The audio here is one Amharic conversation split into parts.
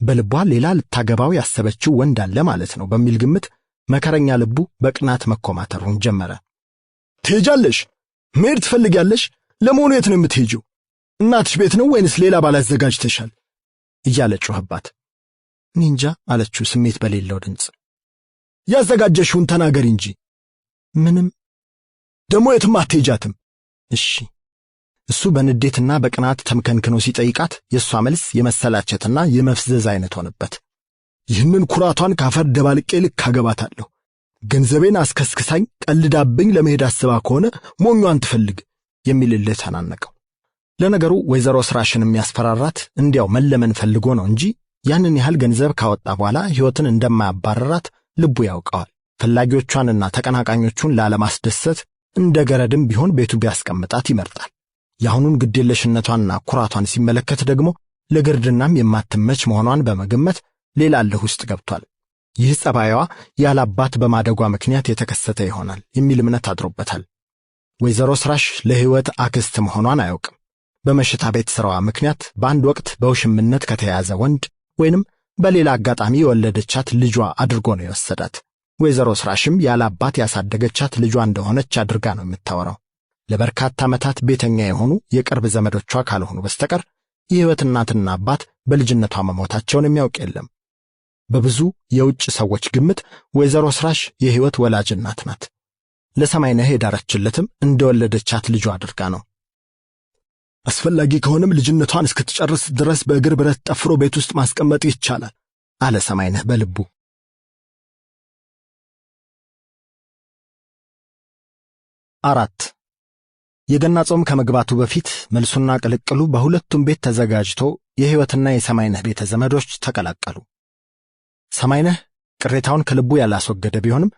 በልቧ ሌላ ልታገባው ያሰበችው ወንድ አለ ማለት ነው በሚል ግምት መከረኛ ልቡ በቅናት መኮማተሩን ጀመረ። ትሄጃለሽ? መሄድ ትፈልጊያለሽ? ለመሆኑ የት ነው የምትሄጂው? እናትሽ ቤት ነው ወይንስ ሌላ ባል አዘጋጅተሻል? እያለ ጮኸባት። እንጃ አለችው ስሜት በሌለው ድምፅ። ያዘጋጀሽውን ተናገሪ እንጂ። ምንም። ደሞ የትም አትሄጃትም? እሺ። እሱ በንዴትና በቅናት ተምከንክኖ ሲጠይቃት የሷ መልስ የመሰላቸትና የመፍዘዝ አይነት ሆነበት። ይህንን ኩራቷን ካፈር ደባልቄ ልክ አገባታለሁ። ገንዘቤን አስከስክሳኝ ቀልዳብኝ ለመሄድ አስባ ከሆነ ሞኟን ትፈልግ የሚል እልህ ተናነቀው። ለነገሩ ወይዘሮ ስራሽን የሚያስፈራራት እንዲያው መለመን ፈልጎ ነው እንጂ ያንን ያህል ገንዘብ ካወጣ በኋላ ሕይወትን እንደማያባረራት ልቡ ያውቀዋል። ፈላጊዎቿንና ተቀናቃኞቹን ላለማስደሰት እንደ ገረድም ቢሆን ቤቱ ቢያስቀምጣት ይመርጣል። ያሁኑን ግዴለሽነቷንና ኩራቷን ሲመለከት ደግሞ ለግርድናም የማትመች መሆኗን በመገመት ሌላ እልህ ውስጥ ገብቷል። ይህ ጸባይዋ ያላባት በማደጓ ምክንያት የተከሰተ ይሆናል የሚል እምነት አድሮበታል። ወይዘሮ ስራሽ ለሕይወት አክስት መሆኗን አያውቅም። በመሽታ ቤት ሥራዋ ምክንያት በአንድ ወቅት በውሽምነት ከተያዘ ወንድ ወይንም በሌላ አጋጣሚ የወለደቻት ልጇ አድርጎ ነው የወሰዳት። ወይዘሮ ስራሽም ያላባት ያሳደገቻት ልጇ እንደሆነች አድርጋ ነው የምታወራው። ለበርካታ ዓመታት ቤተኛ የሆኑ የቅርብ ዘመዶቿ ካልሆኑ በስተቀር የሕይወት እናትና አባት በልጅነቷ መሞታቸውን የሚያውቅ የለም። በብዙ የውጭ ሰዎች ግምት ወይዘሮ ስራሽ የሕይወት ወላጅ እናት ናት። ለሰማይነህ የዳረችለትም እንደወለደቻት ልጇ አድርጋ ነው። አስፈላጊ ከሆነም ልጅነቷን እስክትጨርስ ድረስ በእግር ብረት ጠፍሮ ቤት ውስጥ ማስቀመጥ ይቻላል አለ ሰማይነህ በልቡ። 4 የገና ጾም ከመግባቱ በፊት መልሱና ቅልቅሉ በሁለቱም ቤት ተዘጋጅቶ የሕይወትና የሰማይነህ ቤተ ዘመዶች ተቀላቀሉ። ሰማይነህ ቅሬታውን ከልቡ ያላስወገደ ቢሆንም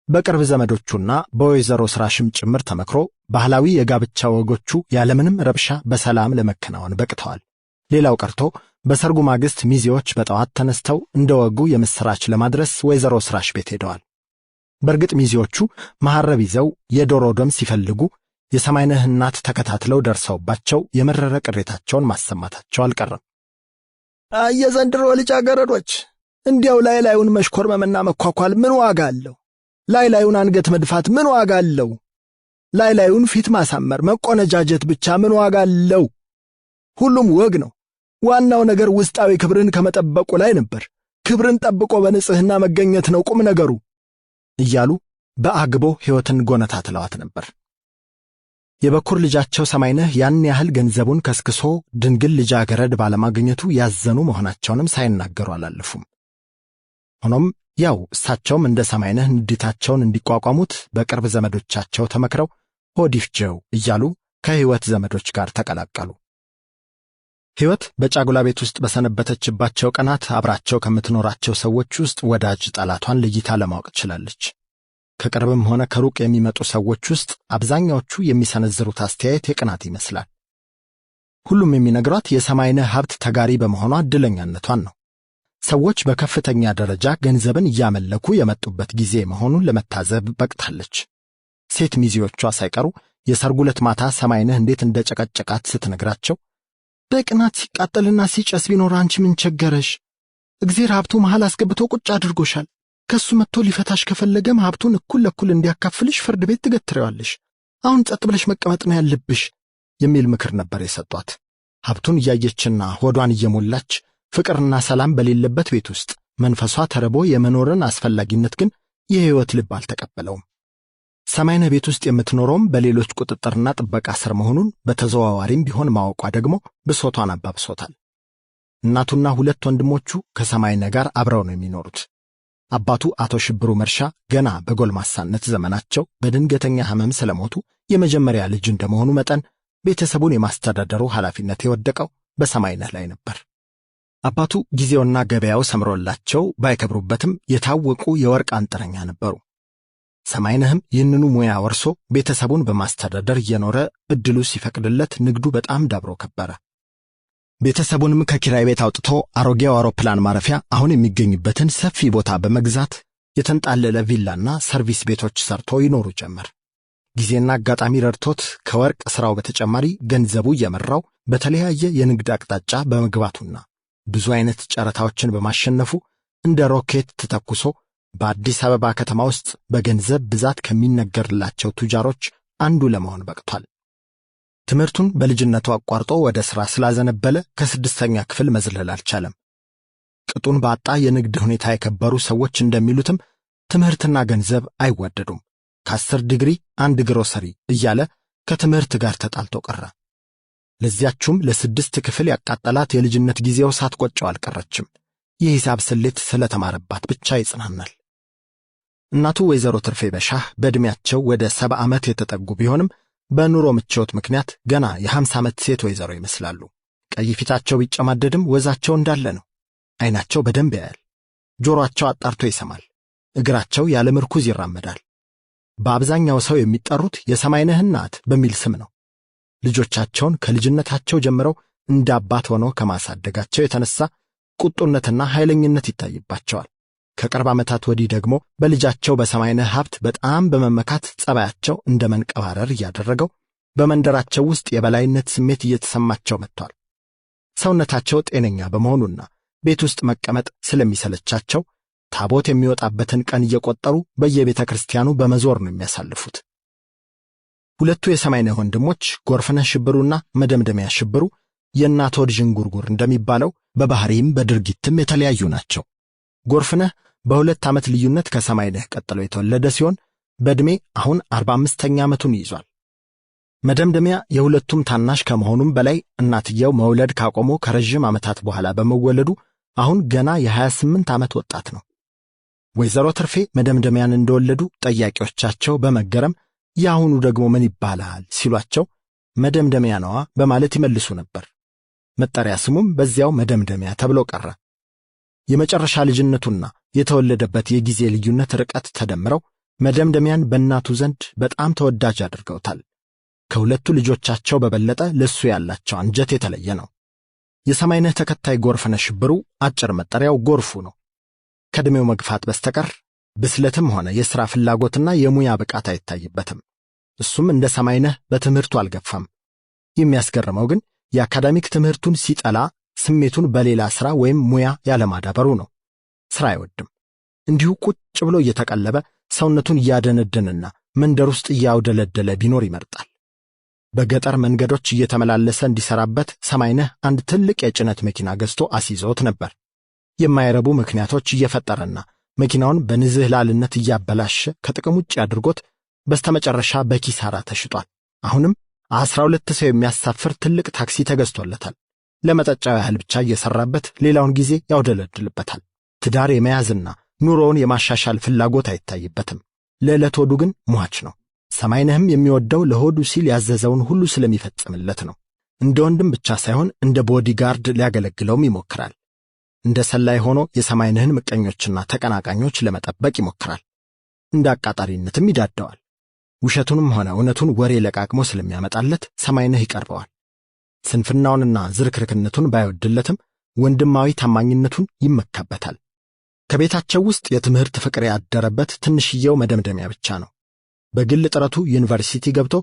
በቅርብ ዘመዶቹና በወይዘሮ ስራሽም ጭምር ተመክሮ ባህላዊ የጋብቻ ወጎቹ ያለምንም ረብሻ በሰላም ለመከናወን በቅተዋል። ሌላው ቀርቶ በሰርጉ ማግስት ሚዜዎች በጠዋት ተነስተው እንደወጉ የምስራች ለማድረስ ወይዘሮ ስራሽ ቤት ሄደዋል። በእርግጥ ሚዜዎቹ መሐረብ ይዘው የዶሮ ደም ሲፈልጉ የሰማይነህ እናት ተከታትለው ደርሰውባቸው የመረረ ቅሬታቸውን ማሰማታቸው አልቀረም። የዘንድሮ ልጃገረዶች እንዲያው ላዩን መሽኮርመምና መኳኳል ምን ዋጋ አለው? ላዩን አንገት መድፋት ምን ዋጋ አለው? ላዩን ፊት ማሳመር መቆነጃጀት ብቻ ምን ዋጋ አለው? ሁሉም ወግ ነው። ዋናው ነገር ውስጣዊ ክብርን ከመጠበቁ ላይ ነበር። ክብርን ጠብቆ በንጽህና መገኘት ነው ቁም ነገሩ እያሉ በአግቦ ሕይወትን ጎነታትለዋት ነበር። የበኩር ልጃቸው ሰማይነህ ያን ያህል ገንዘቡን ከስክሶ ድንግል ልጃገረድ ባለማግኘቱ ያዘኑ መሆናቸውንም ሳይናገሩ አላለፉም። ሆኖም ያው እሳቸውም እንደ ሰማይነህ ንዴታቸውን እንዲቋቋሙት በቅርብ ዘመዶቻቸው ተመክረው ሆዲፍጀው እያሉ ከሕይወት ዘመዶች ጋር ተቀላቀሉ። ሕይወት በጫጉላ ቤት ውስጥ በሰነበተችባቸው ቀናት አብራቸው ከምትኖራቸው ሰዎች ውስጥ ወዳጅ ጠላቷን ለይታ ለማወቅ ችላለች። ከቅርብም ሆነ ከሩቅ የሚመጡ ሰዎች ውስጥ አብዛኛዎቹ የሚሰነዝሩት አስተያየት የቅናት ይመስላል። ሁሉም የሚነግሯት የሰማይነህ ሀብት ተጋሪ በመሆኗ ዕድለኛነቷን ነው። ሰዎች በከፍተኛ ደረጃ ገንዘብን እያመለኩ የመጡበት ጊዜ መሆኑን ለመታዘብ በቅታለች። ሴት ሚዜዎቿ ሳይቀሩ የሰርጉ ዕለት ማታ ሰማይነህ እንዴት እንደጨቀጨቃት ስትነግራቸው በቅናት ሲቃጠልና ሲጨስ ቢኖር አንቺ ምን ቸገረሽ? እግዚአብሔር ሀብቱ መሃል አስገብቶ ቁጭ አድርጎሻል። ከሱ መጥቶ ሊፈታሽ ከፈለገም ሀብቱን እኩል ለኩል እንዲያካፍልሽ ፍርድ ቤት ትገትሪዋለሽ። አሁን ጸጥ ብለሽ መቀመጥ ነው ያለብሽ የሚል ምክር ነበር የሰጧት። ሀብቱን እያየችና ሆዷን እየሞላች ፍቅርና ሰላም በሌለበት ቤት ውስጥ መንፈሷ ተረቦ የመኖርን አስፈላጊነት ግን የሕይወት ልብ አልተቀበለውም። ሰማይነህ ቤት ውስጥ የምትኖረውም በሌሎች ቁጥጥርና ጥበቃ ስር መሆኑን በተዘዋዋሪም ቢሆን ማወቋ ደግሞ ብሶቷን አባብሶታል። እናቱና 2 ወንድሞቹ ከሰማይነህ ጋር አብረው ነው የሚኖሩት። አባቱ አቶ ሽብሩ መርሻ ገና በጎልማሳነት ዘመናቸው በድንገተኛ ሕመም ስለሞቱ የመጀመሪያ ልጅ እንደመሆኑ መጠን ቤተሰቡን የማስተዳደሩ ኃላፊነት የወደቀው በሰማይነህ ላይ ነበር። አባቱ ጊዜውና ገበያው ሰምሮላቸው ባይከብሩበትም የታወቁ የወርቅ አንጥረኛ ነበሩ። ሰማይነህም ይህንኑ ሙያ ወርሶ ቤተሰቡን በማስተዳደር እየኖረ እድሉ ሲፈቅድለት ንግዱ በጣም ዳብሮ ከበረ። ቤተሰቡንም ከኪራይ ቤት አውጥቶ አሮጌው አውሮፕላን ማረፊያ አሁን የሚገኝበትን ሰፊ ቦታ በመግዛት የተንጣለለ ቪላና ሰርቪስ ቤቶች ሰርቶ ይኖሩ ጀመር። ጊዜና አጋጣሚ ረድቶት ከወርቅ ሥራው በተጨማሪ ገንዘቡ እየመራው በተለያየ የንግድ አቅጣጫ በመግባቱና ብዙ አይነት ጨረታዎችን በማሸነፉ እንደ ሮኬት ተተኩሶ በአዲስ አበባ ከተማ ውስጥ በገንዘብ ብዛት ከሚነገርላቸው ቱጃሮች አንዱ ለመሆን በቅቷል። ትምህርቱን በልጅነቱ አቋርጦ ወደ ሥራ ስላዘነበለ ከስድስተኛ ክፍል መዝለል አልቻለም። ቅጡን ባጣ የንግድ ሁኔታ የከበሩ ሰዎች እንደሚሉትም ትምህርትና ገንዘብ አይዋደዱም። ከ10 ዲግሪ 1 ግሮሰሪ እያለ ከትምህርት ጋር ተጣልቶ ቀረ። ለዚያችም ለ6 ክፍል ያቃጠላት የልጅነት ጊዜው ሳትቆጨው አልቀረችም። የሂሳብ ስሌት ስለተማረባት ብቻ ይጽናናል። እናቱ ወይዘሮ ትርፌ በሻህ በዕድሜያቸው ወደ 70 ዓመት የተጠጉ ቢሆንም በኑሮ ምቾት ምክንያት ገና የ50 ዓመት ሴት ወይዘሮ ይመስላሉ። ቀይ ፊታቸው ቢጨማደድም ወዛቸው እንዳለ ነው። ዓይናቸው በደንብ ያያል። ጆሮአቸው አጣርቶ ይሰማል። እግራቸው ያለ ምርኩዝ ይራመዳል። በአብዛኛው ሰው የሚጠሩት የሰማይነህ እናት በሚል ስም ነው። ልጆቻቸውን ከልጅነታቸው ጀምረው እንደ አባት ሆነው ከማሳደጋቸው የተነሳ ቁጡነትና ኃይለኝነት ይታይባቸዋል። ከቅርብ ዓመታት ወዲህ ደግሞ በልጃቸው በሰማይነህ ሀብት በጣም በመመካት ጸባያቸው እንደ መንቀባረር እያደረገው በመንደራቸው ውስጥ የበላይነት ስሜት እየተሰማቸው መጥቷል። ሰውነታቸው ጤነኛ በመሆኑና ቤት ውስጥ መቀመጥ ስለሚሰለቻቸው ታቦት የሚወጣበትን ቀን እየቆጠሩ በየቤተ ክርስቲያኑ በመዞር ነው የሚያሳልፉት። ሁለቱ የሰማይነህ ወንድሞች ጎርፍነህ ሽብሩና መደምደሚያ ሽብሩ የእናት ወድ ዥንጉርጉር እንደሚባለው በባህሪም በድርጊትም የተለያዩ ናቸው። ጎርፍነህ በ2 ዓመት ልዩነት ከሰማይነህ ቀጥሎ የተወለደ ሲሆን በዕድሜ አሁን 45ኛ ዓመቱን ይዟል። መደምደሚያ የሁለቱም ታናሽ ከመሆኑም በላይ እናትየው መውለድ ካቆሙ ከረጅም ዓመታት በኋላ በመወለዱ አሁን ገና የ28 ዓመት ወጣት ነው። ወይዘሮ ትርፌ መደምደሚያን እንደወለዱ ጠያቂዎቻቸው በመገረም ያሁኑ ደግሞ ምን ይባላል ሲሏቸው መደምደሚያ ነዋ በማለት ይመልሱ ነበር። መጠሪያ ስሙም በዚያው መደምደሚያ ተብሎ ቀረ። የመጨረሻ ልጅነቱና የተወለደበት የጊዜ ልዩነት ርቀት ተደምረው መደምደሚያን በእናቱ ዘንድ በጣም ተወዳጅ አድርገውታል። ከሁለቱ ልጆቻቸው በበለጠ ለሱ ያላቸው አንጀት የተለየ ነው። የሰማይነህ ተከታይ ጎርፍነህ ሽብሩ አጭር መጠሪያው ጎርፉ ነው። ከዕድሜው መግፋት በስተቀር ብስለትም ሆነ የሥራ ፍላጎትና የሙያ ብቃት አይታይበትም። እሱም እንደ ሰማይነህ በትምህርቱ አልገፋም። የሚያስገርመው ግን የአካዳሚክ ትምህርቱን ሲጠላ ስሜቱን በሌላ ሥራ ወይም ሙያ ያለማዳበሩ ነው። ሥራ አይወድም። እንዲሁ ቁጭ ብሎ እየተቀለበ ሰውነቱን እያደነደንና መንደር ውስጥ እያውደለደለ ቢኖር ይመርጣል። በገጠር መንገዶች እየተመላለሰ እንዲሰራበት ሰማይነህ አንድ ትልቅ የጭነት መኪና ገዝቶ አስይዞት ነበር። የማይረቡ ምክንያቶች እየፈጠረና መኪናውን በንዝህላልነት እያበላሸ ከጥቅም ውጭ አድርጎት በስተመጨረሻ በኪሳራ ተሽጧል። አሁንም 12 ሰው የሚያሳፍር ትልቅ ታክሲ ተገዝቶለታል። ለመጠጫው ያህል ብቻ እየሰራበት ሌላውን ጊዜ ያውደለድልበታል። ትዳር የመያዝና ኑሮውን የማሻሻል ፍላጎት አይታይበትም። ለዕለት ሆዱ ግን ሟች ነው። ሰማይነህም የሚወደው ለሆዱ ሲል ያዘዘውን ሁሉ ስለሚፈጽምለት ነው። እንደ ወንድም ብቻ ሳይሆን እንደ ቦዲጋርድ ሊያገለግለውም ይሞክራል። እንደ ሰላይ ሆኖ የሰማይነህን ምቀኞችና ተቀናቃኞች ለመጠበቅ ይሞክራል። እንደ አቃጣሪነትም ይዳደዋል። ውሸቱንም ሆነ እውነቱን ወሬ ለቃቅሞ ስለሚያመጣለት ሰማይነህ ይቀርበዋል። ስንፍናውንና ዝርክርክነቱን ባይወድለትም ወንድማዊ ታማኝነቱን ይመካበታል። ከቤታቸው ውስጥ የትምህርት ፍቅር ያደረበት ትንሽየው መደምደሚያ ብቻ ነው። በግል ጥረቱ ዩኒቨርሲቲ ገብቶ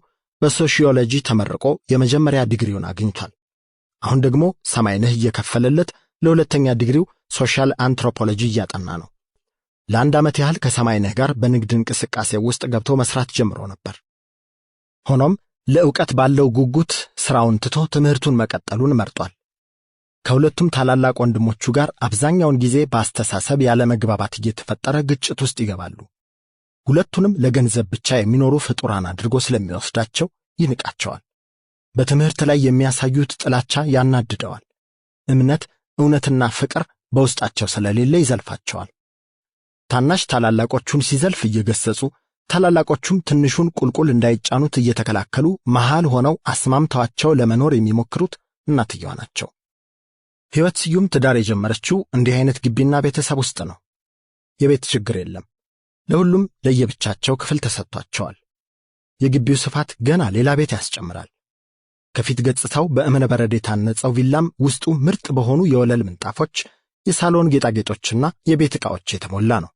በሶሺዮሎጂ ተመርቆ የመጀመሪያ ዲግሪውን አግኝቷል። አሁን ደግሞ ሰማይነህ እየከፈለለት ለሁለተኛ ዲግሪው ሶሻል አንትሮፖሎጂ እያጠና ነው። ለአንድ ዓመት ያህል ከሰማይነህ ጋር በንግድ እንቅስቃሴ ውስጥ ገብቶ መስራት ጀምሮ ነበር። ሆኖም ለዕውቀት ባለው ጉጉት ሥራውን ትቶ ትምህርቱን መቀጠሉን መርጧል። ከሁለቱም ታላላቅ ወንድሞቹ ጋር አብዛኛውን ጊዜ በአስተሳሰብ ያለ መግባባት እየተፈጠረ ግጭት ውስጥ ይገባሉ። ሁለቱንም ለገንዘብ ብቻ የሚኖሩ ፍጡራን አድርጎ ስለሚወስዳቸው ይንቃቸዋል። በትምህርት ላይ የሚያሳዩት ጥላቻ ያናድደዋል። እምነት፣ እውነትና ፍቅር በውስጣቸው ስለሌለ ይዘልፋቸዋል። ታናሽ ታላላቆቹን ሲዘልፍ እየገሰጹ ታላላቆቹም ትንሹን ቁልቁል እንዳይጫኑት እየተከላከሉ መሃል ሆነው አስማምተዋቸው ለመኖር የሚሞክሩት እናትየዋ ናቸው። ሕይወት ስዩም ትዳር የጀመረችው እንዲህ አይነት ግቢና ቤተሰብ ውስጥ ነው። የቤት ችግር የለም። ለሁሉም ለየብቻቸው ክፍል ተሰጥቷቸዋል። የግቢው ስፋት ገና ሌላ ቤት ያስጨምራል። ከፊት ገጽታው በእምነ በረድ የታነጸው ቪላም ውስጡ ምርጥ በሆኑ የወለል ምንጣፎች፣ የሳሎን ጌጣጌጦችና የቤት ዕቃዎች የተሞላ ነው።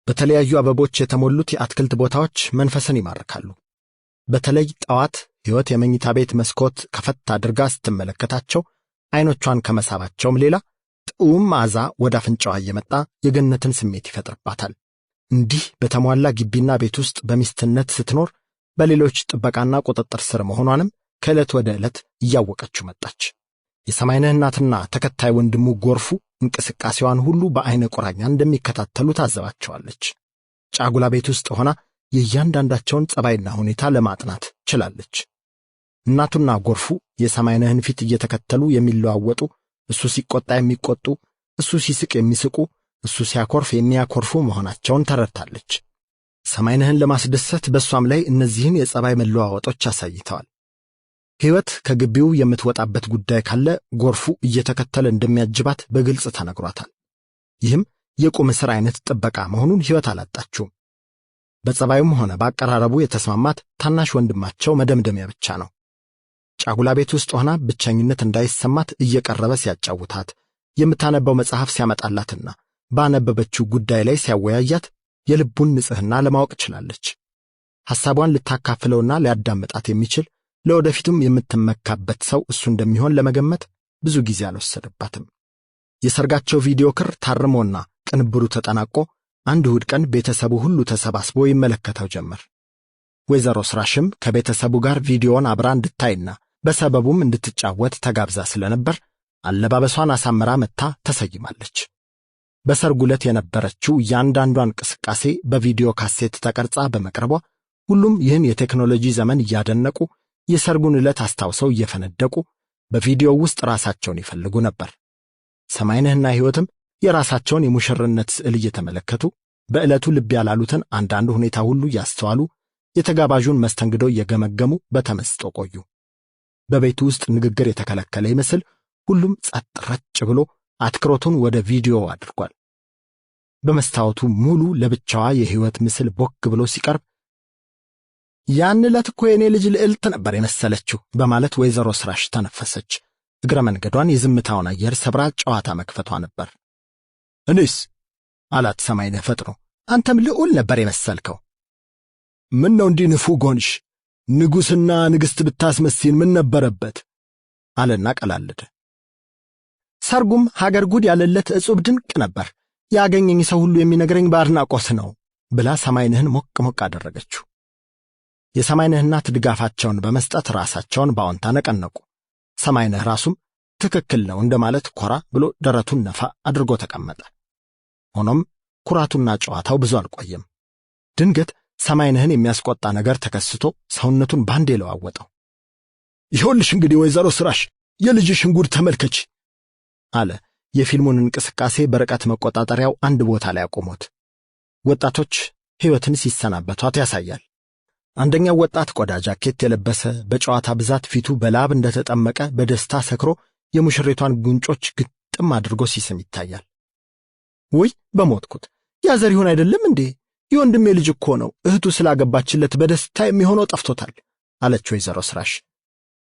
በተለያዩ አበቦች የተሞሉት የአትክልት ቦታዎች መንፈስን ይማርካሉ። በተለይ ጠዋት ሕይወት የመኝታ ቤት መስኮት ከፈት አድርጋ ስትመለከታቸው ዓይኖቿን ከመሳባቸውም ሌላ ጥዑም መዓዛ ወደ አፍንጫዋ እየመጣ የገነትን ስሜት ይፈጥርባታል። እንዲህ በተሟላ ግቢና ቤት ውስጥ በሚስትነት ስትኖር በሌሎች ጥበቃና ቁጥጥር ስር መሆኗንም ከዕለት ወደ ዕለት እያወቀችው መጣች። የሰማይነህ እናትና ተከታይ ወንድሙ ጎርፉ እንቅስቃሴዋን ሁሉ በአይነ ቁራኛ እንደሚከታተሉ ታዘባቸዋለች። ጫጉላ ቤት ውስጥ ሆና የእያንዳንዳቸውን ጸባይና ሁኔታ ለማጥናት ችላለች። እናቱና ጎርፉ የሰማይነህን ፊት እየተከተሉ የሚለዋወጡ፣ እሱ ሲቆጣ የሚቆጡ፣ እሱ ሲስቅ የሚስቁ፣ እሱ ሲያኮርፍ የሚያኮርፉ መሆናቸውን ተረድታለች። ሰማይነህን ለማስደሰት በሷም ላይ እነዚህን የጸባይ መለዋወጦች አሳይተዋል። ሕይወት ከግቢው የምትወጣበት ጉዳይ ካለ ጎርፉ እየተከተለ እንደሚያጅባት በግልጽ ተነግሯታል። ይህም የቁም እስር አይነት ጥበቃ መሆኑን ሕይወት አላጣችውም። በጸባዩም ሆነ በአቀራረቡ የተስማማት ታናሽ ወንድማቸው መደምደሚያ ብቻ ነው። ጫጉላ ቤት ውስጥ ሆና ብቸኝነት እንዳይሰማት እየቀረበ ሲያጫውታት፣ የምታነበው መጽሐፍ ሲያመጣላትና ባነበበችው ጉዳይ ላይ ሲያወያያት የልቡን ንጽሕና ለማወቅ ችላለች። ሐሳቧን ልታካፍለውና ሊያዳምጣት የሚችል ለወደፊቱም የምትመካበት ሰው እሱ እንደሚሆን ለመገመት ብዙ ጊዜ አልወሰደባትም። የሰርጋቸው ቪዲዮ ክር ታርሞና ቅንብሩ ተጠናቆ አንድ እሑድ ቀን ቤተሰቡ ሁሉ ተሰባስቦ ይመለከተው ጀመር። ወይዘሮ ስራሽም ከቤተሰቡ ጋር ቪዲዮውን አብራ እንድታይና በሰበቡም እንድትጫወት ተጋብዛ ስለነበር አለባበሷን አሳምራ መጥታ ተሰይማለች። በሰርጉ ዕለት የነበረችው እያንዳንዷ እንቅስቃሴ በቪዲዮ ካሴት ተቀርጻ በመቅረቧ ሁሉም ይህን የቴክኖሎጂ ዘመን እያደነቁ የሰርጉን ዕለት አስታውሰው እየፈነደቁ በቪዲዮው ውስጥ ራሳቸውን ይፈልጉ ነበር። ሰማይነህና ሕይወትም የራሳቸውን የሙሽርነት ስዕል እየተመለከቱ በዕለቱ ልብ ያላሉትን አንዳንድ ሁኔታ ሁሉ እያስተዋሉ የተጋባዡን መስተንግዶ እየገመገሙ በተመስጦ ቆዩ። በቤቱ ውስጥ ንግግር የተከለከለ ይመስል ሁሉም ጸጥ ረጭ ብሎ አትኩሮቱን ወደ ቪዲዮው አድርጓል። በመስታወቱ ሙሉ ለብቻዋ የሕይወት ምስል ቦክ ብሎ ሲቀርብ ያን ዕለት እኮ የኔ ልጅ ልዕልት ነበር የመሰለችው በማለት ወይዘሮ ስራሽ ተነፈሰች። እግረ መንገዷን የዝምታውን አየር ሰብራ ጨዋታ መክፈቷ ነበር። እኔስ አላት ሰማይነህ ፈጥኖ፣ አንተም ልዑል ነበር የመሰልከው። ምን ነው እንዲህ ንፉግ ሆንሽ? ንጉሥና ንግሥት ብታስመስይን ምን ነበረበት? አለና ቀላለደ። ሰርጉም ሀገር ጉድ ያለለት እጹብ ድንቅ ነበር። ያገኘኝ ሰው ሁሉ የሚነግረኝ በአድናቆት ነው ብላ ሰማይነህን ሞቅ ሞቅ አደረገችው። የሰማይነህ እናት ድጋፋቸውን በመስጠት ራሳቸውን ባወንታ ነቀነቁ። ሰማይነህ ራሱም ትክክል ነው እንደማለት ኮራ ብሎ ደረቱን ነፋ አድርጎ ተቀመጠ። ሆኖም ኩራቱና ጨዋታው ብዙ አልቆየም። ድንገት ሰማይነህን የሚያስቆጣ ነገር ተከስቶ ሰውነቱን ባንዴ ለዋወጠው። ይኸውልሽ እንግዲህ ወይዘሮ ስራሽ የልጅሽን ጉድ ተመልከች አለ። የፊልሙን እንቅስቃሴ በርቀት መቆጣጠሪያው አንድ ቦታ ላይ አቆሞት። ወጣቶች ሕይወትን ሲሰናበቷት ያሳያል። አንደኛው ወጣት ቆዳ ጃኬት የለበሰ በጨዋታ ብዛት ፊቱ በላብ እንደተጠመቀ በደስታ ሰክሮ የሙሽሪቷን ጉንጮች ግጥም አድርጎ ሲስም ይታያል። ወይ በሞትኩት ያዘሪሁን አይደለም እንዴ? የወንድሜ ልጅ እኮ ነው። እህቱ ስላገባችለት በደስታ የሚሆነው ጠፍቶታል አለች ወይዘሮ ስራሽ።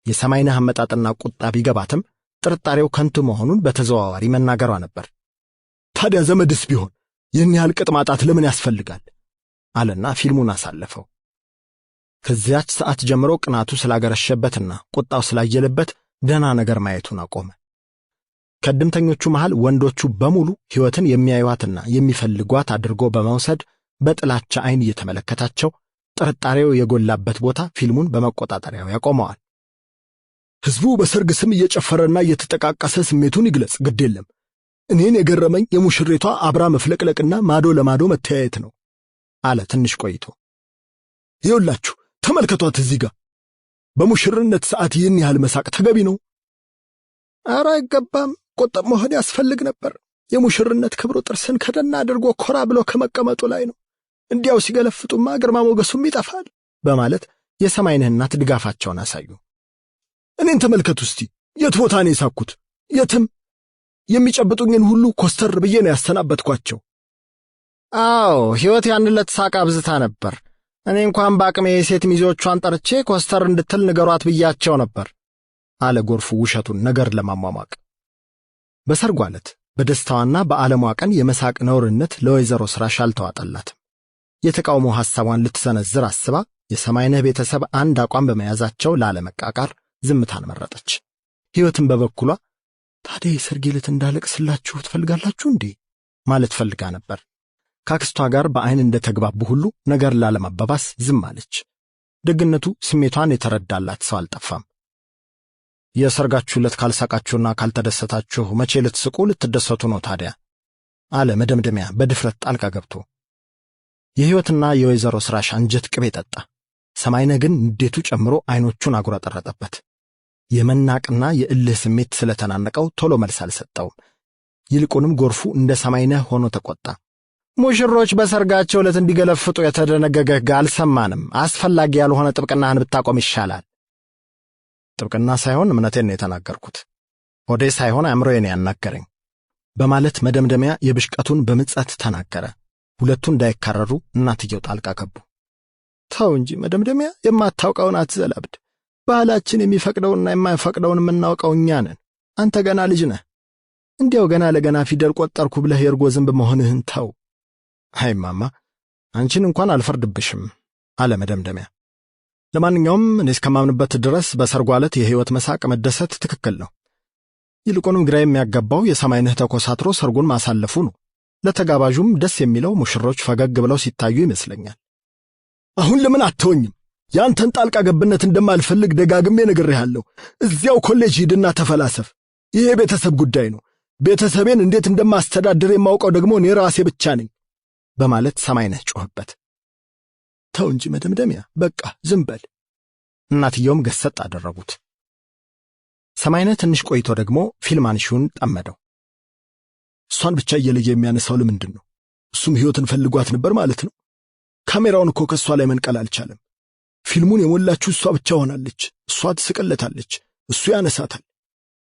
የሰማይነህ አመጣጥና ቁጣ ቢገባትም ጥርጣሬው ከንቱ መሆኑን በተዘዋዋሪ መናገሯ ነበር። ታዲያ ዘመድስ ቢሆን ይህን ያህል ቅጥ ማጣት ለምን ያስፈልጋል? አለና ፊልሙን አሳለፈው። ከዚያች ሰዓት ጀምሮ ቅናቱ ስላገረሸበትና ቁጣው ስላየለበት ደህና ነገር ማየቱን አቆመ። ከድምተኞቹ መሃል ወንዶቹ በሙሉ ሕይወትን የሚያዩዋትና የሚፈልጓት አድርጎ በመውሰድ በጥላቻ ዓይን እየተመለከታቸው ጥርጣሬው የጎላበት ቦታ ፊልሙን በመቆጣጠሪያው ያቆመዋል። ሕዝቡ በሰርግ ስም እየጨፈረና እየተጠቃቀሰ ስሜቱን ይግለጽ፣ ግድ የለም። እኔን የገረመኝ የሙሽሪቷ አብራ መፍለቅለቅና ማዶ ለማዶ መተያየት ነው አለ ትንሽ ቆይቶ። ይኸውላችሁ ተመልከቷት እዚህ ጋር። በሙሽርነት ሰዓት ይህን ያህል መሳቅ ተገቢ ነው? ኧረ አይገባም። ቁጥብ መሆን ያስፈልግ ነበር። የሙሽርነት ክብሩ ጥርስን ከደና አድርጎ ኮራ ብሎ ከመቀመጡ ላይ ነው። እንዲያው ሲገለፍጡማ ግርማ ሞገሱም ይጠፋል በማለት የሰማይነህ እናት ድጋፋቸውን አሳዩ። እኔን ተመልከቱ እስቲ። የት ቦታ ነው የሳኩት? የትም። የሚጨብጡኝን ሁሉ ኮስተር ብዬ ነው ያስተናበትኳቸው። አዎ ሕይወት ያንለት ሳቅ አብዝታ ነበር። እኔ እንኳን በአቅሜ የሴት ሚዜዎቿን ጠርቼ ኮስተር እንድትል ንገሯት ብያቸው ነበር አለ ጎርፉ ውሸቱን ነገር ለማሟሟቅ። በሰርጓ ዕለት በደስታዋና በዓለሟ ቀን የመሳቅ ነውርነት ለወይዘሮ ስራሽ አልተዋጠላትም። የተቃውሞ ሐሳቧን ልትሰነዝር አስባ የሰማይነህ ቤተሰብ አንድ አቋም በመያዛቸው ላለመቃቃር ዝምታን መረጠች። ሕይወትን በበኩሏ ታዲያ የሰርጌ ዕለት እንዳለቅስላችሁ ትፈልጋላችሁ እንዴ? ማለት ፈልጋ ነበር። ካክስቷ ጋር በአይን እንደተግባቡ ሁሉ ነገር ላለማባባስ ዝም አለች። ደግነቱ ስሜቷን የተረዳላት ሰው አልጠፋም። የሰርጋችሁ ዕለት ካልሳቃችሁና ካልተደሰታችሁ መቼ ልትስቁ ልትደሰቱ ነው ታዲያ? አለ መደምደሚያ በድፍረት ጣልቃ ገብቶ። የሕይወትና የወይዘሮ ስራሽ አንጀት ቅቤ ጠጣ። ሰማይነህ ግን ንዴቱ ጨምሮ አይኖቹን አጉረጠረጠበት። የመናቅና የእልህ ስሜት ስለተናነቀው ቶሎ መልስ አልሰጠውም። ይልቁንም ጎርፉ እንደ ሰማይነህ ሆኖ ተቆጣ። ሙሽሮች በሰርጋቸው ዕለት እንዲገለፍጡ የተደነገገ ሕግ አልሰማንም። አስፈላጊ ያልሆነ ጥብቅናህን ብታቆም ይሻላል። ጥብቅና ሳይሆን እምነቴን ነው የተናገርኩት። ሆዴ ሳይሆን አእምሮዬን ያናገረኝ በማለት መደምደሚያ የብሽቀቱን በምጸት ተናገረ። ሁለቱ እንዳይካረሩ እናትየው ጣልቃ ገቡ። ተው እንጂ መደምደሚያ፣ የማታውቀውን አትዘላብድ። ባህላችን የሚፈቅደውና የማይፈቅደውን የምናውቀው እኛ ነን። አንተ ገና ልጅ ነህ። እንዲያው ገና ለገና ፊደል ቆጠርኩ ብለህ የእርጎ ዝንብ መሆንህን ተው። አይ ማማ፣ አንቺን እንኳን አልፈርድብሽም አለ መደምደሚያ። ለማንኛውም እኔ እስከማምንበት ድረስ በሰርጓ ዕለት የሕይወት መሳቅ መደሰት ትክክል ነው። ይልቁንም ግራ የሚያጋባው የሰማይነህ ተኮሳትሮ ሰርጉን ማሳለፉ ነው። ለተጋባዡም ደስ የሚለው ሙሽሮች ፈገግ ብለው ሲታዩ ይመስለኛል። አሁን ለምን አትተወኝም? ያንተን ጣልቃ ገብነት እንደማልፈልግ ደጋግሜ ነግሬሃለሁ። እዚያው ኮሌጅ ሂድና ተፈላሰፍ። ይሄ ቤተሰብ ጉዳይ ነው። ቤተሰቤን እንዴት እንደማስተዳድር የማውቀው ደግሞ እኔ ራሴ ብቻ ነኝ በማለት ሰማይነህ ጮኸበት። ተው እንጂ መደምደሚያ፣ በቃ ዝም በል። እናትየውም ገሰጥ አደረጉት። ሰማይነህ ትንሽ ቆይቶ ደግሞ ፊልም አንሺውን ጠመደው። እሷን ብቻ እየለየ የሚያነሳው ለምንድን ነው? እሱም ሕይወትን ፈልጓት ነበር ማለት ነው። ካሜራውን እኮ ከእሷ ላይ መንቀል አልቻለም። ፊልሙን የሞላችው እሷ ብቻ ሆናለች። እሷ ትስቅለታለች፣ እሱ ያነሳታል።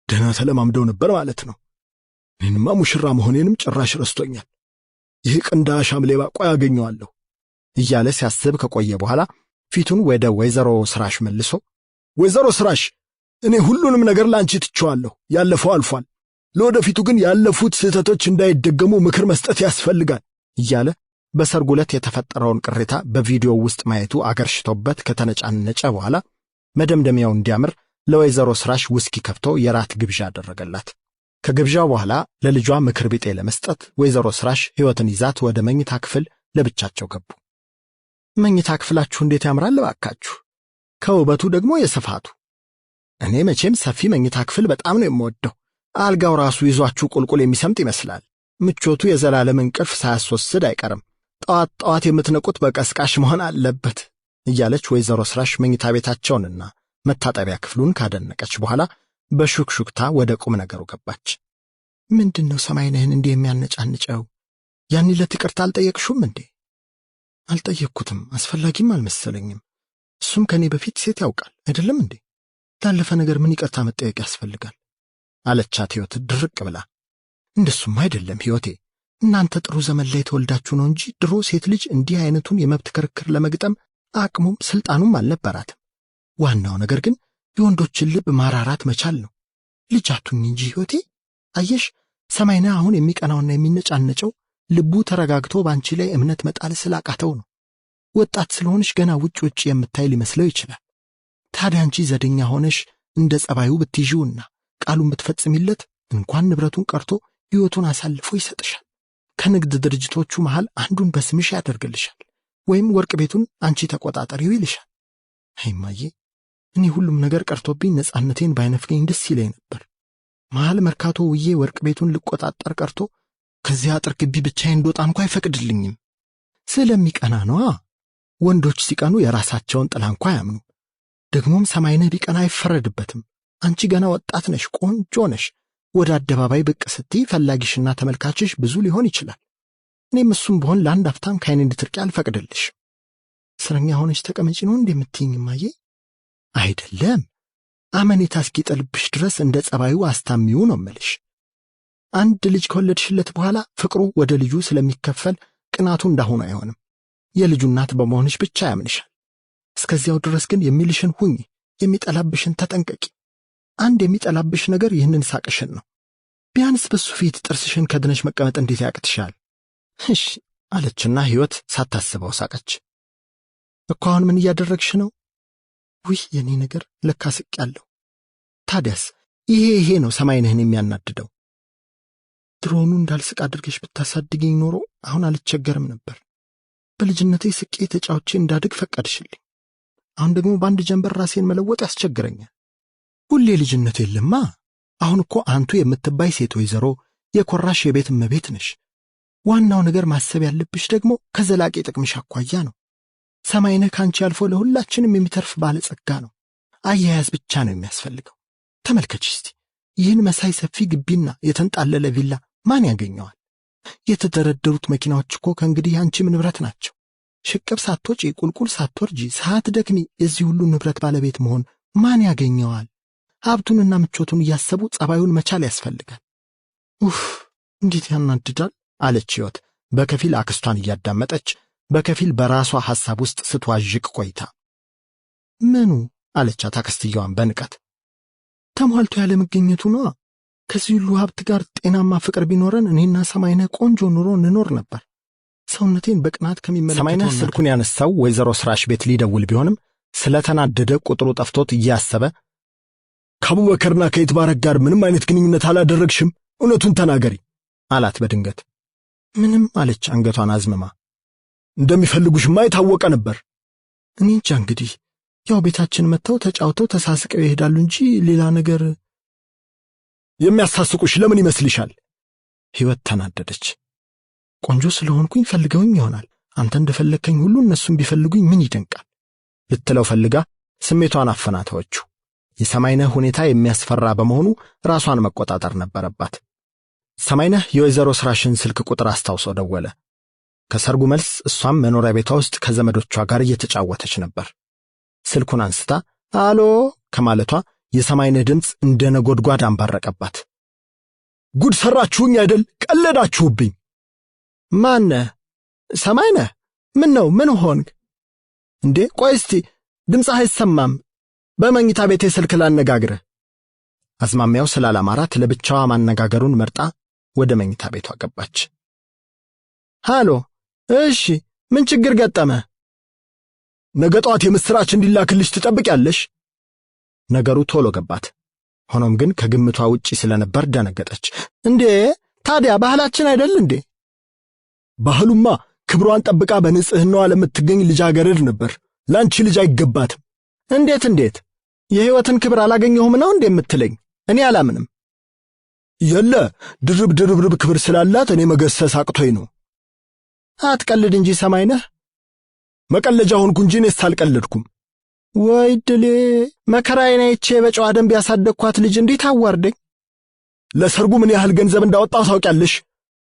ደህና ተለማምደው ነበር ማለት ነው። እኔንማ ሙሽራ መሆኔንም ጭራሽ ረስቶኛል። ይህ ቅንዳሻም ሌባ ቆይ አገኘዋለሁ እያለ ሲያስብ ከቆየ በኋላ ፊቱን ወደ ወይዘሮ ስራሽ መልሶ፣ ወይዘሮ ስራሽ፣ እኔ ሁሉንም ነገር ላንቺ ትቼዋለሁ። ያለፈው አልፏል። ለወደፊቱ ግን ያለፉት ስህተቶች እንዳይደገሙ ምክር መስጠት ያስፈልጋል እያለ በሰርጉ ዕለት የተፈጠረውን ቅሬታ በቪዲዮ ውስጥ ማየቱ አገርሽቶበት ከተነጫነጨ በኋላ መደምደሚያው እንዲያምር ለወይዘሮ ስራሽ ውስኪ ከፍቶ የራት ግብዣ አደረገላት። ከግብዣው በኋላ ለልጇ ምክር ቢጤ ለመስጠት ወይዘሮ ስራሽ ሕይወትን ይዛት ወደ መኝታ ክፍል ለብቻቸው ገቡ። መኝታ ክፍላችሁ እንዴት ያምራል ባካችሁ! ከውበቱ ደግሞ የስፋቱ። እኔ መቼም ሰፊ መኝታ ክፍል በጣም ነው የምወደው። አልጋው ራሱ ይዟችሁ ቁልቁል የሚሰምጥ ይመስላል። ምቾቱ የዘላለም እንቅልፍ ሳያስወስድ አይቀርም። ጠዋት ጠዋት የምትነቁት በቀስቃሽ መሆን አለበት እያለች ወይዘሮ ስራሽ መኝታ ቤታቸውንና መታጠቢያ ክፍሉን ካደነቀች በኋላ በሹክሹክታ ወደ ቁም ነገሩ ገባች። ምንድነው ሰማይነህን እንዲህ የሚያነጫንጨው? ያን ዕለት ይቅርታ አልጠየቅሹም እንዴ? አልጠየቅኩትም፣ አስፈላጊም አልመሰለኝም። እሱም ከኔ በፊት ሴት ያውቃል አይደለም እንዴ? ላለፈ ነገር ምን ይቅርታ መጠየቅ ያስፈልጋል? አለቻት ሕይወት ድርቅ ብላ። እንደሱም አይደለም ሕይወቴ፣ እናንተ ጥሩ ዘመን ላይ ተወልዳችሁ ነው እንጂ ድሮ ሴት ልጅ እንዲህ አይነቱን የመብት ክርክር ለመግጠም አቅሙም ስልጣኑም አልነበራትም። ዋናው ነገር ግን የወንዶችን ልብ ማራራት መቻል ነው። ልጅ አቱኝ እንጂ ሕይወቴ። አየሽ፣ ሰማይነህ አሁን የሚቀናውና የሚነጫነጨው ልቡ ተረጋግቶ ባንቺ ላይ እምነት መጣል ስላቃተው ነው። ወጣት ስለሆንሽ ገና ውጭ የምታይ ሊመስለው ይችላል። ታዲያ አንቺ ዘደኛ ሆነሽ እንደ ጸባዩ ብትይዢውና ቃሉን ብትፈጽሚለት እንኳን ንብረቱን ቀርቶ ሕይወቱን አሳልፎ ይሰጥሻል። ከንግድ ድርጅቶቹ መሃል አንዱን በስምሽ ያደርግልሻል፣ ወይም ወርቅ ቤቱን አንቺ ተቆጣጣሪው ይልሻል። አይማዬ፣ እኔ ሁሉም ነገር ቀርቶብኝ ነጻነቴን ባይነፍገኝ ደስ ይለኝ ነበር። መሃል መርካቶ ውዬ ወርቅ ቤቱን ልቆጣጠር ቀርቶ ከዚያ አጥር ግቢ ብቻዬን እንድወጣ እንኳ አይፈቅድልኝም። ስለሚቀና ነዋ። ወንዶች ሲቀኑ የራሳቸውን ጥላ እንኳ አያምኑም። ደግሞም ሰማይነህ ቢቀና አይፈረድበትም። አንቺ ገና ወጣት ነሽ፣ ቆንጆ ነሽ። ወደ አደባባይ ብቅ ስትይ ፈላጊሽና ተመልካችሽ ብዙ ሊሆን ይችላል። እኔም እሱም በሆን ለአንድ አፍታም ከዓይኔ እንድትርቂ አልፈቅድልሽ። እስረኛ ሆነሽ ተቀመጪ ነው እንደምትይኝ ማዬ? አይደለም፣ አመኔታ እስኪጥልብሽ ድረስ እንደ ጸባዩ አስታሚው ነው እምልሽ። አንድ ልጅ ከወለድሽለት በኋላ ፍቅሩ ወደ ልጁ ስለሚከፈል ቅናቱ እንዳሁኑ አይሆንም። የልጁ እናት በመሆንሽ ብቻ ያምንሻል። እስከዚያው ድረስ ግን የሚልሽን ሁኚ፣ የሚጠላብሽን ተጠንቀቂ። አንድ የሚጠላብሽ ነገር ይህንን ሳቅሽን ነው። ቢያንስ በሱ ፊት ጥርስሽን ከድነሽ መቀመጥ እንዴት ያቅትሻል? እሺ አለችና ሕይወት ሳታስበው ሳቀች። እኮ አሁን ምን እያደረግሽ ነው? ውይ የኔ ነገር ለካ ስቄያለሁ። ታዲያስ ይሄ ነው ሰማይነህን የሚያናድደው። ድሮኑ እንዳልስቅ አድርገሽ ብታሳድገኝ ኖሮ አሁን አልቸገርም ነበር። በልጅነቴ ስቄ ተጫውቼ እንዳድግ ፈቀድሽልኝ። አሁን ደግሞ በአንድ ጀንበር ራሴን መለወጥ ያስቸግረኛል። ሁሌ ልጅነት የለማ። አሁን እኮ አንቱ የምትባይ ሴት ወይዘሮ የኮራሽ የቤት እመቤት ነሽ። ዋናው ነገር ማሰብ ያለብሽ ደግሞ ከዘላቂ ጥቅምሽ አኳያ ነው። ሰማይነህ ካንቺ አልፎ ለሁላችንም የሚተርፍ ባለጸጋ ነው። አያያዝ ብቻ ነው የሚያስፈልገው። ተመልከች እስቲ ይህን መሳይ ሰፊ ግቢና የተንጣለለ ቪላ ማን ያገኘዋል? የተደረደሩት መኪናዎች እኮ ከእንግዲህ ያንቺም ንብረት ናቸው። ሽቅብ ሳትወጪ ቁልቁል ሳትወርጂ ሳትደክሚ የዚህ ሁሉ ንብረት ባለቤት መሆን ማን ያገኘዋል? ሀብቱንና ምቾቱን እያሰቡ ጸባዩን መቻል ያስፈልጋል። እንዴት ያናድዳል አለች ሕይወት በከፊል አክስቷን እያዳመጠች በከፊል በራሷ ሐሳብ ውስጥ ስትዋዥቅ ቆይታ። ምኑ አለቻት አክስትየዋን በንቀት። ተሟልቶ ያለ መገኘቱ ነው። ከዚህ ሁሉ ሀብት ጋር ጤናማ ፍቅር ቢኖረን እኔና ሰማይነህ ቆንጆ ኑሮ እንኖር ነበር። ሰውነቴን በቅናት ከሚመለከተው ሰማይነህ ስልኩን ያነሳው ወይዘሮ ስራሽ ቤት ሊደውል ቢሆንም ስለተናደደ ቁጥሩ ጠፍቶት እያሰበ ከአቡበከርና ከይትባረክ ጋር ምንም አይነት ግንኙነት አላደረግሽም? እውነቱን ተናገሪ አላት በድንገት። ምንም አለች አንገቷን አዝምማ። እንደሚፈልጉሽማ የታወቀ ነበር። እኔ እንጃ እንግዲህ ያው ቤታችን መጥተው ተጫውተው ተሳስቀው ይሄዳሉ እንጂ ሌላ ነገር። የሚያሳስቁሽ ለምን ይመስልሻል? ሕይወት ተናደደች። ቆንጆ ስለሆንኩኝ ፈልገውኝ ይሆናል። አንተ እንደፈለከኝ ሁሉ እነሱም ቢፈልጉኝ ምን ይደንቃል ልትለው ፈልጋ ስሜቷን አፈናተወችው። የሰማይነህ ሁኔታ የሚያስፈራ በመሆኑ ራሷን መቆጣጠር ነበረባት። ሰማይነህ የወይዘሮ ስራሽን ስልክ ቁጥር አስታውሶ ደወለ። ከሰርጉ መልስ እሷም መኖሪያ ቤቷ ውስጥ ከዘመዶቿ ጋር እየተጫወተች ነበር። ስልኩን አንስታ አሎ ከማለቷ የሰማይነህ ድምፅ እንደ ነጎድጓድ አንባረቀባት። ጉድ ሰራችሁኝ አይደል? ቀለዳችሁብኝ። ማነህ? ሰማይነህ? ምን ነው? ምን ሆንክ እንዴ? ቆይ እስቲ ድምፅህ አይሰማም። በመኝታ ቤቴ ስልክ ላነጋግርህ። አዝማሚያው ስላላማራት ለብቻዋ ማነጋገሩን መርጣ ወደ መኝታ ቤቷ ገባች። ሃሎ፣ እሺ፣ ምን ችግር ገጠመ? ነገ ጧት የምስራች እንዲላክልሽ ትጠብቂያለሽ? ነገሩ ቶሎ ገባት። ሆኖም ግን ከግምቷ ውጪ ስለነበር ደነገጠች። እንዴ ታዲያ ባህላችን አይደል እንዴ? ባህሉማ ክብሯን ጠብቃ በንጽህናዋ ለምትገኝ ልጃገረድ ነበር። ላንቺ ልጅ አይገባትም። እንዴት የሕይወትን ክብር አላገኘሁም ነው እንዴ የምትለኝ? እኔ አላምንም። የለ ድርብ ክብር ስላላት እኔ መገሰስ አቅቶኝ ነው። አትቀልድ እንጂ ሰማይነህ። መቀለጃ ሆንኩ እንጂ እኔስ አልቀለድኩም። ወይ ድሌ፣ መከራዬን አይቼ በጨዋ ደንብ ያሳደግኳት ልጅ እንዴት አዋርደኝ። ለሰርጉ ምን ያህል ገንዘብ እንዳወጣው ታውቂያለሽ?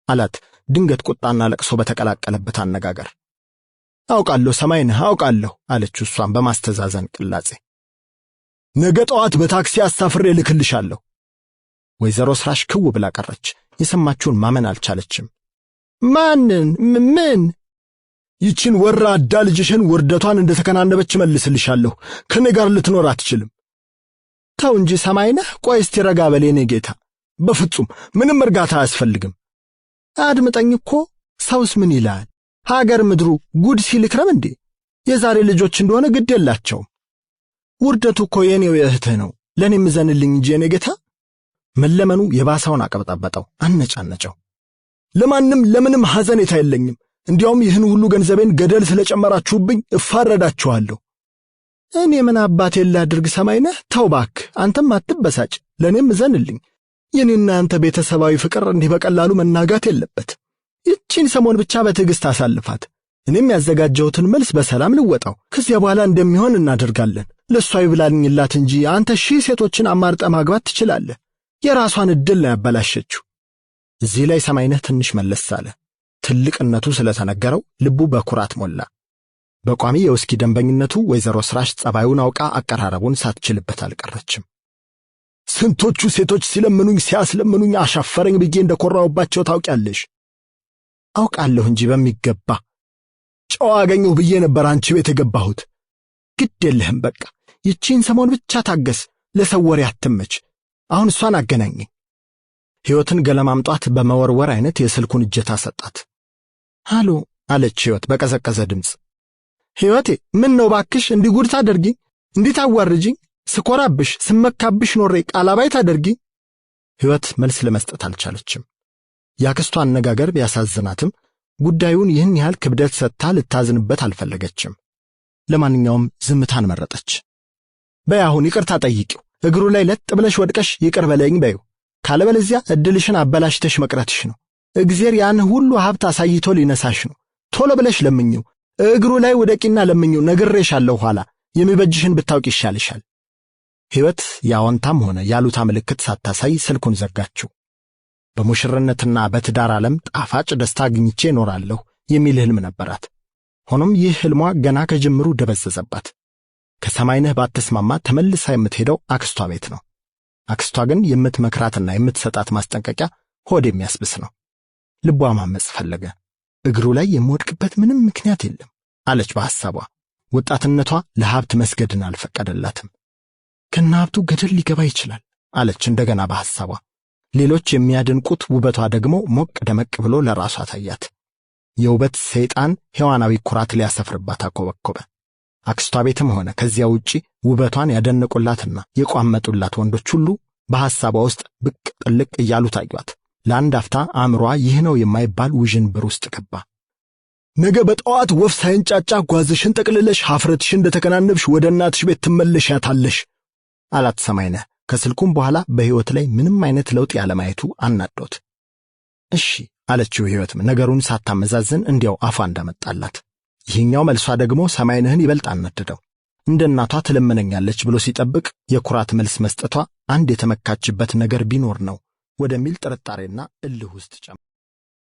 አላት ድንገት ቁጣና ለቅሶ በተቀላቀለበት አነጋገር። አውቃለሁ ሰማይነህ አውቃለሁ አለች እሷም በማስተዛዘን ቅላጼ። ነገ ጠዋት በታክሲ አሳፍሬ ልክልሻለሁ። ወይዘሮ ስራሽ ክው ብላ ቀረች። የሰማችውን ማመን አልቻለችም። ማንን? ምን? ይችን ወራዳ ልጅሽን ውርደቷን እንደተከናነበች መልስልሻለሁ። ከኔ ጋር ልትኖር አትችልም። ተው እንጂ ሰማይነህ። ቆይ እስቲ ረጋ በል የኔ ጌታ። በፍጹም ምንም እርጋታ አያስፈልግም። አድምጠኝ እኮ። ሰውስ ምን ይላል? ሀገር ምድሩ ጉድ ሲልክረም እንዴ? የዛሬ ልጆች እንደሆነ ግድ የላቸውም። ውርደቱ እኮ የኔው የእህትህ ነው። ለኔም ዘንልኝ እንጂ የኔ ጌታ። መለመኑ የባሰውን አቀበጣበጠው፣ አነጫነጨው። ለማንም ለምንም ሐዘኔታ የለኝም። እንዲያውም ይህን ሁሉ ገንዘቤን ገደል ስለጨመራችሁብኝ እፋረዳችኋለሁ። እኔ ምን አባቴ ላድርግ ሰማይነህ? ተው እባክህ፣ አንተም አትበሳጭ፣ ለኔም ዘንልኝ። የኔና አንተ ቤተሰባዊ ፍቅር እንዲህ በቀላሉ መናጋት የለበት። ይህችን ሰሞን ብቻ በትዕግስት አሳልፋት። እኔም ያዘጋጀሁትን መልስ በሰላም ልወጣው። ከዚያ በኋላ እንደሚሆን እናደርጋለን። ለሷ ይብላልኝላት እንጂ አንተ ሺህ ሴቶችን አማርጠ ማግባት ትችላለህ። የራሷን ዕድል ነው ያበላሸችው። እዚህ ላይ ሰማይነህ ትንሽ መለስ አለ። ትልቅነቱ ስለተነገረው ልቡ በኩራት ሞላ። በቋሚ የውስኪ ደንበኝነቱ ወይዘሮ ስራሽ ጸባዩን አውቃ አቀራረቡን ሳትችልበት አልቀረችም። ስንቶቹ ሴቶች ሲለምኑኝ ሲያስለምኑኝ አሻፈረኝ ብዬ እንደኮራውባቸው ታውቂያለሽ። አውቃለሁ እንጂ በሚገባ ጨዋ አገኘሁ ብዬ ነበር አንቺ ቤት የገባሁት። ግድ የለህም በቃ ይቺን ሰሞን ብቻ ታገስ። ለሰው ወሬ አትመች። አሁን እሷን አገናኘኝ። ሕይወትን ገለማምጧት በመወርወር አይነት የስልኩን እጀታ ሰጣት። ሃሎ አለች ሕይወት በቀዘቀዘ ድምፅ። ሕይወቴ ምን ነው ባክሽ? እንዲህ ጉድ ታደርጊኝ? እንዲህ ታዋርጂኝ? ስኮራብሽ ስመካብሽ ኖሬ ቃላባይ ታደርጊ። ሕይወት መልስ ለመስጠት አልቻለችም። ያክስቷ አነጋገር ቢያሳዝናትም ጉዳዩን ይህን ያህል ክብደት ሰጥታ ልታዝንበት አልፈለገችም። ለማንኛውም ዝምታን መረጠች። በይ አሁን ይቅርታ ጠይቂው፣ እግሩ ላይ ለጥ ብለሽ ወድቀሽ ይቅር በለኝ በይው። ካለበለዚያ እድልሽን አበላሽተሽ መቅረትሽ ነው። እግዚአብሔር ያን ሁሉ ሀብት አሳይቶ ሊነሳሽ ነው። ቶሎ ብለሽ ለምኚው፣ እግሩ ላይ ወደቂና ለምኚው። ነግሬሻለሁ፣ ኋላ የሚበጅሽን ብታውቂ ይሻልሻል። ሕይወት ያወንታም ሆነ ያሉታ ምልክት ሳታሳይ ስልኩን ዘጋችው። በሙሽርነትና በትዳር ዓለም ጣፋጭ ደስታ አግኝቼ እኖራለሁ የሚል ህልም ነበራት። ሆኖም ይህ ህልሟ ገና ከጅምሩ ደበዘዘባት። ከሰማይነህ ባትስማማ ተመልሳ የምትሄደው አክስቷ ቤት ነው። አክስቷ ግን የምትመክራትና የምትሰጣት ማስጠንቀቂያ ሆድ የሚያስብስ ነው። ልቧ ማመጽ ፈለገ። እግሩ ላይ የምወድቅበት ምንም ምክንያት የለም አለች በሐሳቧ። ወጣትነቷ ለሀብት መስገድን አልፈቀደላትም። ከነሀብቱ ገደል ሊገባ ይችላል አለች እንደገና በሐሳቧ። ሌሎች የሚያደንቁት ውበቷ ደግሞ ሞቅ ደመቅ ብሎ ለራሷ ታያት። የውበት ሰይጣን ሔዋናዊ ኩራት ሊያሰፍርባት አኮበኮበ። አክስቷ ቤትም ሆነ ከዚያ ውጪ ውበቷን ያደነቁላትና የቋመጡላት ወንዶች ሁሉ በሐሳቧ ውስጥ ብቅ ጥልቅ እያሉ ታዩት። ለአንድ አፍታ አእምሯ ይህ ነው የማይባል ውዥንብር ውስጥ ገባ። ነገ በጠዋት ወፍ ሳይንጫጫ ጓዝሽን ጠቅልለሽ ሀፍረትሽን እንደተከናነብሽ ወደ እናትሽ ቤት ትመለሻታለሽ አላት ሰማይነህ። ከስልኩም በኋላ በሕይወት ላይ ምንም አይነት ለውጥ ያለማየቱ አናዶት። እሺ አለችው ሕይወትም ነገሩን ሳታመዛዝን እንዲያው አፏ እንዳመጣላት። ይህኛው መልሷ ደግሞ ሰማይነህን ይበልጥ አናደደው። እንደ እናቷ ትለምነኛለች ብሎ ሲጠብቅ የኩራት መልስ መስጠቷ አንድ የተመካችበት ነገር ቢኖር ነው ወደሚል ጥርጣሬና እልህ ውስጥ ጨመረ።